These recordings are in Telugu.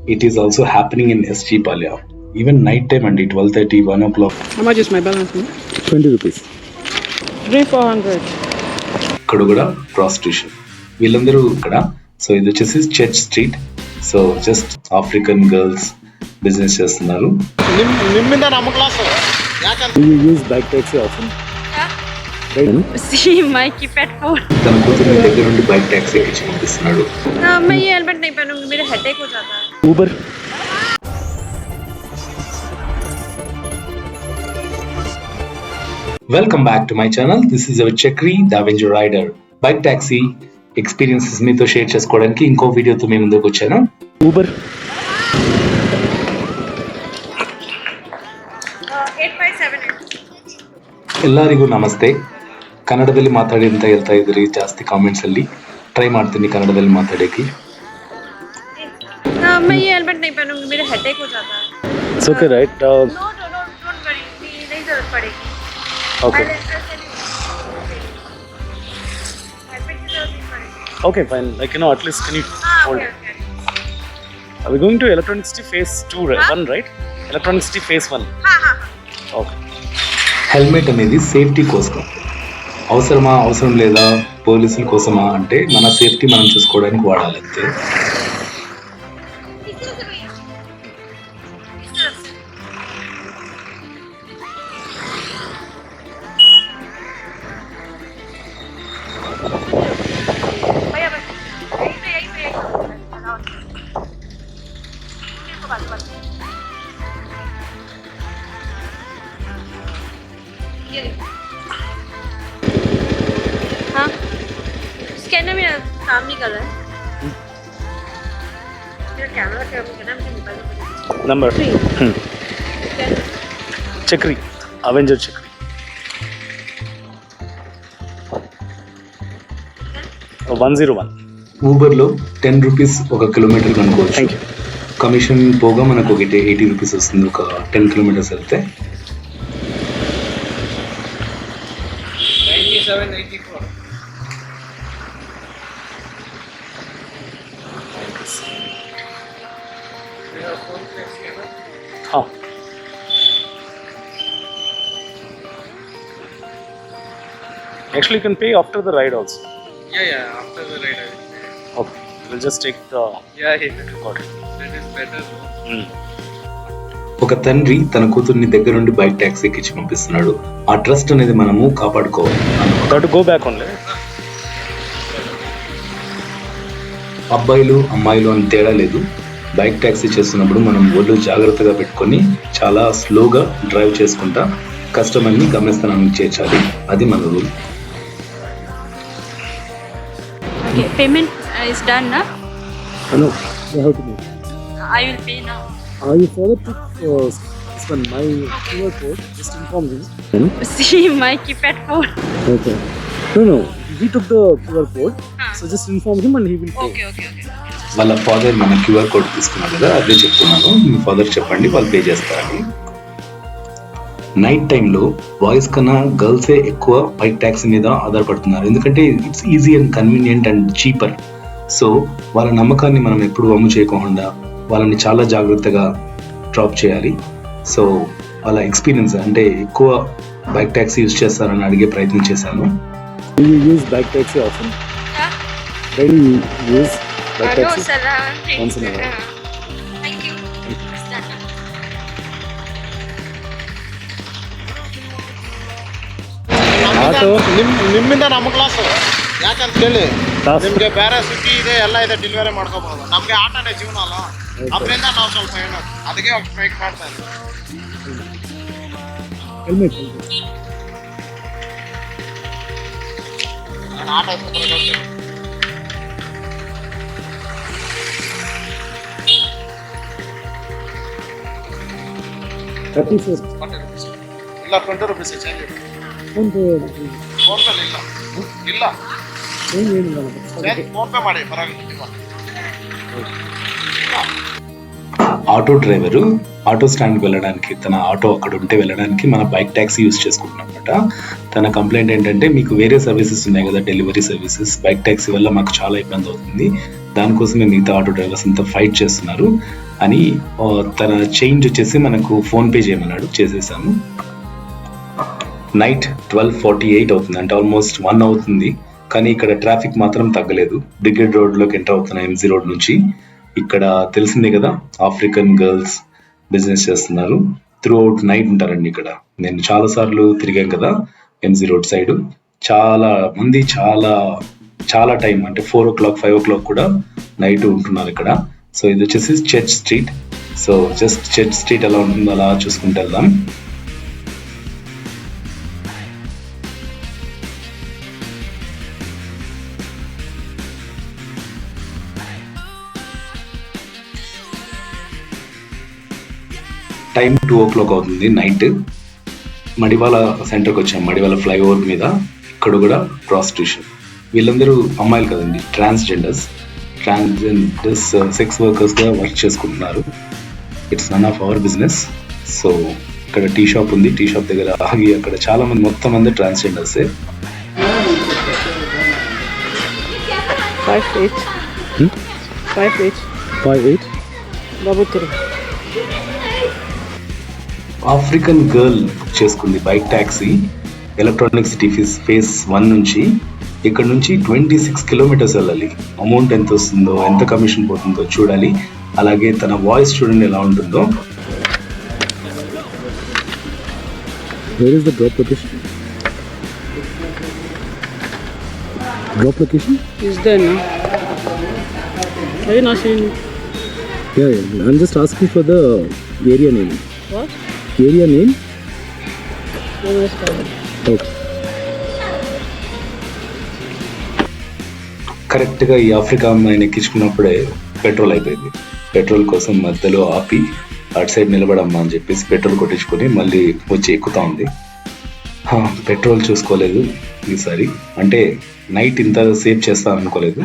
It is also happening in SG Palya. Even night time and 12:30, 1 o'clock. How much is my balance? 20 rupees. 400. ఇక్కడ కూడా ప్రాస్టిట్యూషన్ వీళ్ళందరూ ఇక్కడ. సో ఇది వచ్చేసి church street. So just African girls business చేస్తున్నారు. Do you use bike taxi often? See my keypad phone. తన కూతురు దగ్గర నుండి బైక్ ట్యాక్సీ ఎక్కించి పంపిస్తున్నాడు. हाँ मैं ये हेलमेट नहीं पहनूंगी, मेरे हेडेक हो जाता है. Uber. Welcome back to my channel. This is our Chakri the avenger rider. Bike taxi experiences మీతో షేర్ చేసుకోవడానికి ఇంకో వీడియోతో మేము ముందుకు వచ్చాను. Uber. 8578. ಎಲ್ಲರಿಗೂ ನಮಸ್ತೆ. ಕನ್ನಡದಲ್ಲಿ ಮಾತಾಡಿ ಅಂತ ಹೇಳ್ತಾ ಇದ್ರಿ ಜಾಸ್ತಿ ಕಾಮೆಂಟ್ಸ್ ಅಲ್ಲಿ. ಟ್ರೈ ಮಾಡ್ತೀನಿ ಕನ್ನಡದಲ್ಲಿ ಮಾತಾಡೋಕೆ. हाँ मैं ये हेलमेट नहीं पहनूंगी, मेरे हेडेक हो जाता है. It's okay, right? No, don't worry, नहीं जरूरत पड़ेगी. Okay. हेलमेट की जरूरत नहीं पड़ेगी. Okay, fine. Like, at least can you हाँ hold okay it? okay. Are we going to Electronic City Phase 2, Huh? 1, right? Electronic City Phase 1. हाँ हाँ. Okay. హెల్మెట్ అనేది సేఫ్టీ కోసం. అవసరమా అవసరం లేదా పోలీసుల కోసమా అంటే మన సేఫ్టీ మనం చూసుకోవడానికి వాడాలి అంతే. इस तरफ से भैया. इस तरफ से. भैया बस यही पे लगाओ. इसको बस. ये देखो. हाँ स्कैनर मेरा काम नहीं कर रहा है. मेरा कैमरा क्या करना है, मुझे मोबाइल में Number. Hmm. Scanner. Chakri. Avenger Chakri. 101. ఊబర్లో 10 rupees ఒక కిలోమీటర్ కనుకోవచ్చు. Thank you. కమిషన్ పోగా మనకు ఒకటి 80 రూపీస్ వస్తుంది ఒక 10 కిలోమీటర్స్ వెళ్తే. 9784. You have phone pay scanner? Huh. Actually, you can pay after the ride also. Yeah, after the ride I will pay. Okay. We'll just take the. Yeah, Got it. that is better. Hmm. ఒక తండ్రి తన కూతుర్ని దగ్గర నుండి బైక్ ట్యాక్సీ ఎక్కించి పంపిస్తున్నాడు. ఆ ట్రస్ట్ అనేది మనము కాపాడుకోవాలి. Got to go back only. అబ్బాయిలు అమ్మాయిలు అని తేడా లేదు. బైక్ ట్యాక్సీ చేస్తున్నప్పుడు మనం ఒళ్ళు జాగ్రత్తగా పెట్టుకొని చాలా స్లోగా డ్రైవ్ చేసుకుంటా కస్టమర్ని గమ్యస్థానానికి చేర్చాలి. అది మన rule. Okay, payment is done now. No, you have to move. I will pay now. Your father took this one, my QR code. Just inform him. See my keypad phone. Okay. No. He took the QR code. So just inform him and he will pay. Okay. వాళ్ళ ఫాదర్ మన క్యూఆర్ కోడ్ తీసుకున్నారు కదా, అదే చెప్తున్నాను. మీ ఫాదర్ చెప్పండి, వాళ్ళు పే చేస్తారని. నైట్ టైంలో బాయ్స్ కన్నా గర్ల్సే ఎక్కువ బైక్ ట్యాక్సీ మీద ఆధారపడుతున్నారు. ఎందుకంటే it's easy and convenient and cheaper. So వాళ్ళ నమ్మకాన్ని మనం ఎప్పుడు వమ్ము చేయకుండా వాళ్ళని చాలా జాగ్రత్తగా డ్రాప్ చేయాలి. సో వాళ్ళ ఎక్స్పీరియన్స్ అంటే ఎక్కువ బైక్ ట్యాక్సీ యూజ్ చేస్తారని అడిగే ప్రయత్నం చేశాను. Do you use bike taxi often? Yeah. Where do you use bike No taxi? sir. Once in a while. Thank you. Auto. ನಿಮ್ಮಿಂದ ನಮ್ಮ ಕ್ಲಾಸ್ ಯಾಕಂತ ಹೇಳಿ Class. ನಿಮ್ಗೆ ಬೇರೆ ಸಿಟಿ ಇದೆ ಎಲ್ಲ ಇದೆ ಡೆಲಿವರಿ ಮಾಡ್ಕೋಬಹುದು. ನಮ್ಗೆ ಆಟೋನೇ ಜೀವನ ಅಲ್ಲ, ಅದರಿಂದ ನಾವು ಸ್ವಲ್ಪ ಏನು ಅದಕ್ಕೆ ಸ್ಟ್ರೈಕ್ ಮಾಡ್ತಾ ಇದ್ದೀವಿ. Helmet. ನಾನು ಆಟೋ ಹೋಗ್ತೀನಿ. ಇಲ್ಲ 20 ರೂಪೀಸ್ ಚೇಂಜ್ ಇದೆ. ಫೋನ್ ಪೇ ಇಲ್ಲ ಫೋನ್ ಪೇ ಮಾಡಿ ಪರವಾಗಿಲ್ಲ. ఆటో డ్రైవరు ఆటో స్టాండ్కి వెళ్ళడానికి, తన ఆటో అక్కడ ఉంటే వెళ్ళడానికి మన బైక్ ట్యాక్సీ యూజ్ చేసుకుంటున్నాం అనమాట. తన కంప్లైంట్ ఏంటంటే మీకు వేరే సర్వీసెస్ ఉన్నాయి కదా, డెలివరీ సర్వీసెస్, బైక్ ట్యాక్సీ వల్ల మాకు చాలా ఇబ్బంది అవుతుంది. దానికోసమే మిగతా ఆటో డ్రైవర్స్ అంతా ఫైట్ చేస్తున్నారు. అని తన చేంజ్ వచ్చేసి మనకు ఫోన్ పే చేయమన్నాడు, చేసేసాము. నైట్ 12:48 అవుతుంది, అంటే ఆల్మోస్ట్ 1 అవుతుంది. కానీ ఇక్కడ ట్రాఫిక్ మాత్రం తగ్గలేదు. బ్రిగేడ్ రోడ్లోకి ఎంటర్ అవుతున్నా ఎంజీ రోడ్ నుంచి. ఇక్కడ తెలిసిందే కదా, ఆఫ్రికన్ గర్ల్స్ బిజినెస్ చేస్తున్నారు. త్రూ అవుట్ నైట్ ఉంటారండి ఇక్కడ. నేను చాలా సార్లు తిరిగాను కదా ఎంజీ రోడ్ సైడ్. చాలా మంది చాలా టైం, అంటే 4 o'clock 5 o'clock కూడా నైట్ ఉంటున్నారు ఇక్కడ. సో ఇది వచ్చేసి church street. So just church street ఎలా ఉంటుందో అలా చూసుకుంటూ వెళ్దాం. టైం 2 o'clock అవుతుంది నైట్. మడివాల సెంటర్కి వచ్చాం, మడివాల ఫ్లైఓవర్ మీద. ఇక్కడ కూడా ప్రాస్టిట్యూషన్. వీళ్ళందరూ అమ్మాయిలు కదండి, ట్రాన్స్జెండర్స్ సెక్స్ వర్కర్స్గా వర్క్ చేసుకుంటున్నారు. It's none of our business. So ఇక్కడ టీ షాప్ ఉంది, టీ షాప్ దగ్గర ఆగి అక్కడ చాలా మంది, మొత్తం అందరు ట్రాన్స్జెండర్సే. 5 each. 5 each. 5 8. Double 3. African girl చేసుకుంది bike taxi electronic city phase 1 నుంచి. ఇక్కడ నుంచి 26 kilometers వెళ్ళాలి. అమౌంట్ ఎంత వస్తుందో, ఎంత కమిషన్ పోతుందో చూడాలి. అలాగే తన వాయిస్ చూడండి ఎలా ఉంటుందో. Where is the drop location? Drop location? Is there now? Are you not seeing it? Yeah. I'm just asking for the area name. What? Area name? No, it's covered. Okay. కరెక్ట్గా ఈ ఆఫ్రికా అమ్మాయిని ఎక్కించుకున్నప్పుడే పెట్రోల్ అయిపోయింది. పెట్రోల్ కోసం మధ్యలో ఆపి అటు సైడ్ నిలబడమ్మా అని చెప్పేసి పెట్రోల్ కొట్టించుకొని మళ్ళీ వచ్చి ఎక్కుతా ఉంది. పెట్రోల్ చూసుకోలేదు ఈసారి, అంటే నైట్ ఇంత సేవ్ చేస్తాను అనుకోలేదు.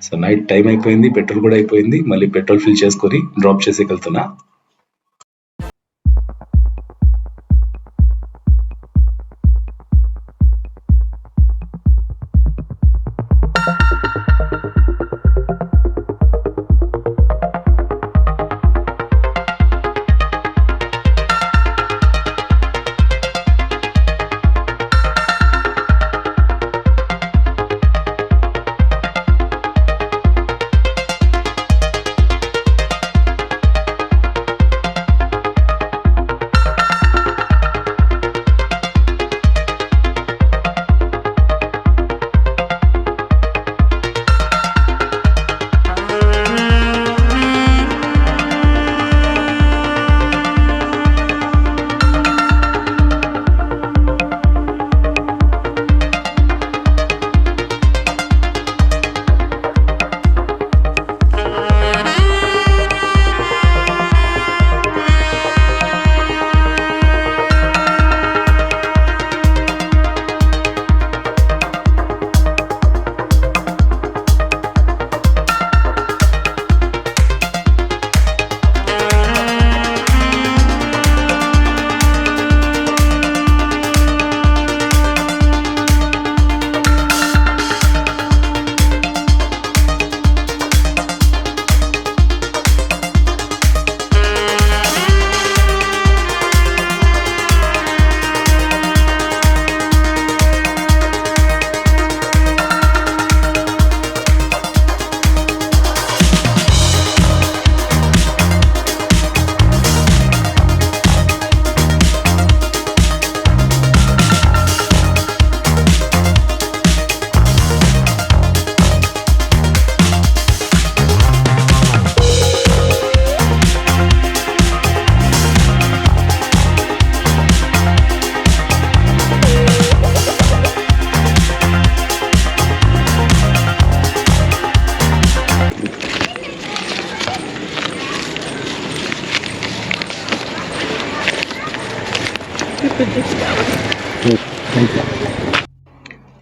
సో నైట్ టైం అయిపోయింది, పెట్రోల్ కూడా అయిపోయింది. మళ్ళీ పెట్రోల్ ఫిల్ చేసుకొని డ్రాప్ చేసి వెళ్తున్నా.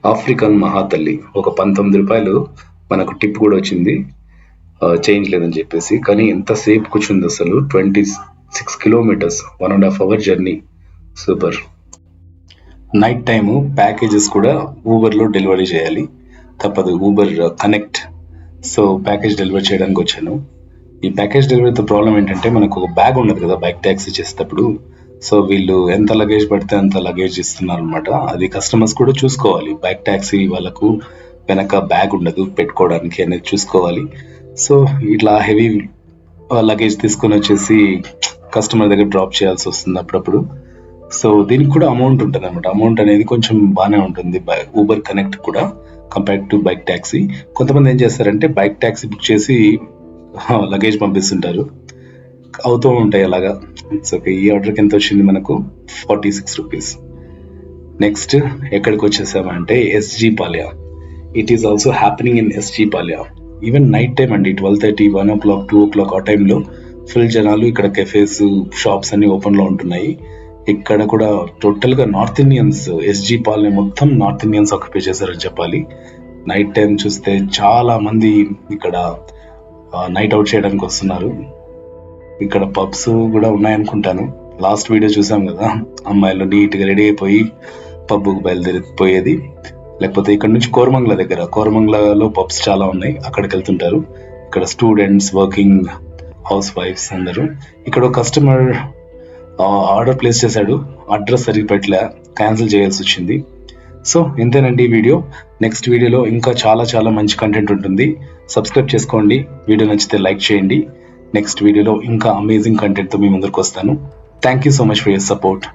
ఆఫ్రికన్ మహాతల్లి ఒక 19 రూపాయలు మనకు టిప్ కూడా వచ్చింది, చేంజ్ లేదని చెప్పేసి. కానీ ఎంతసేపు కూర్చుంది అసలు, 26 kilometers, 1.5 hour journey. Super. Night time packages కూడా ఊబర్లో డెలివరీ చేయాలి, తప్పదు. Uber connect. So package delivery చేయడానికి వచ్చాను. ఈ ప్యాకేజ్ డెలివరీతో ప్రాబ్లం ఏంటంటే మనకు ఒక బ్యాగ్ ఉండదు కదా బైక్ ట్యాక్సీ చేసేటప్పుడు. సో వీళ్ళు ఎంత లగేజ్ పడితే అంత లగేజ్ ఇస్తున్నారు అనమాట. అది కస్టమర్స్ కూడా చూసుకోవాలి. బైక్ ట్యాక్సీ వాళ్ళకు వెనక బ్యాగ్ ఉండదు పెట్టుకోవడానికి అనేది చూసుకోవాలి. సో ఇట్లా హెవీ లగేజ్ తీసుకొని వచ్చేసి కస్టమర్ దగ్గర డ్రాప్ చేయాల్సి వస్తుంది అప్పుడప్పుడు. సో దీనికి కూడా అమౌంట్ ఉంటుంది అనమాట. అమౌంట్ అనేది కొంచెం బాగానే ఉంటుంది ఊబర్ కనెక్ట్ కూడా కంపేర్డ్ టు బైక్ ట్యాక్సీ. కొంతమంది ఏం చేస్తారంటే బైక్ ట్యాక్సీ బుక్ చేసి లగేజ్ పంపిస్తుంటారు, అవుతూ ఉంటాయి అలాగా. It's okay. ఈ ఆర్డర్కి ఎంత వచ్చింది మనకు 46 రూపీస్. నెక్స్ట్ ఎక్కడికి వచ్చేసామంటే SG Palya. It is also happening in SG Palya. Even night time అండి, 12:30, 1 o'clock, 2 o'clock ఆ టైంలో ఫుల్ జనాలు. ఇక్కడ కెఫేస్, షాప్స్ అన్ని ఓపెన్ లో ఉంటున్నాయి. ఇక్కడ కూడా టోటల్ గా నార్త్ ఇండియన్స్, ఎస్జీ పాల్ని మొత్తం నార్త్ ఇండియన్స్ ఆక్యుపై చేశారని చెప్పాలి. నైట్ టైం చూస్తే చాలా మంది ఇక్కడ నైట్ అవుట్ చేయడానికి వస్తున్నారు. ఇక్కడ పబ్స్ కూడా ఉన్నాయనుకుంటాను. లాస్ట్ వీడియో చూసాం కదా, అమ్మాయిలు నీట్ గా రెడీ అయిపోయి పబ్కు బయలుదేరిపోయేది. లేకపోతే ఇక్కడ నుంచి కోరమంగళలో పబ్స్ చాలా ఉన్నాయి, అక్కడికి వెళ్తుంటారు. ఇక్కడ స్టూడెంట్స్, వర్కింగ్ హౌస్ వైఫ్స్ అందరూ. ఇక్కడ ఒక కస్టమర్ ఆర్డర్ ప్లేస్ చేశాడు, అడ్రస్ సరిగ్గా పెట్టలే, క్యాన్సిల్ చేయాల్సి వచ్చింది. సో ఇంతేనండి ఈ వీడియో. నెక్స్ట్ వీడియోలో ఇంకా చాలా చాలా మంచి కంటెంట్ ఉంటుంది. సబ్స్క్రైబ్ చేసుకోండి, వీడియో నచ్చితే లైక్ చేయండి. నెక్స్ట్ వీడియోలో ఇంకా అమేజింగ్ కంటెంట్తో మీ ముందుకు వస్తాను. Thank you so much for your support.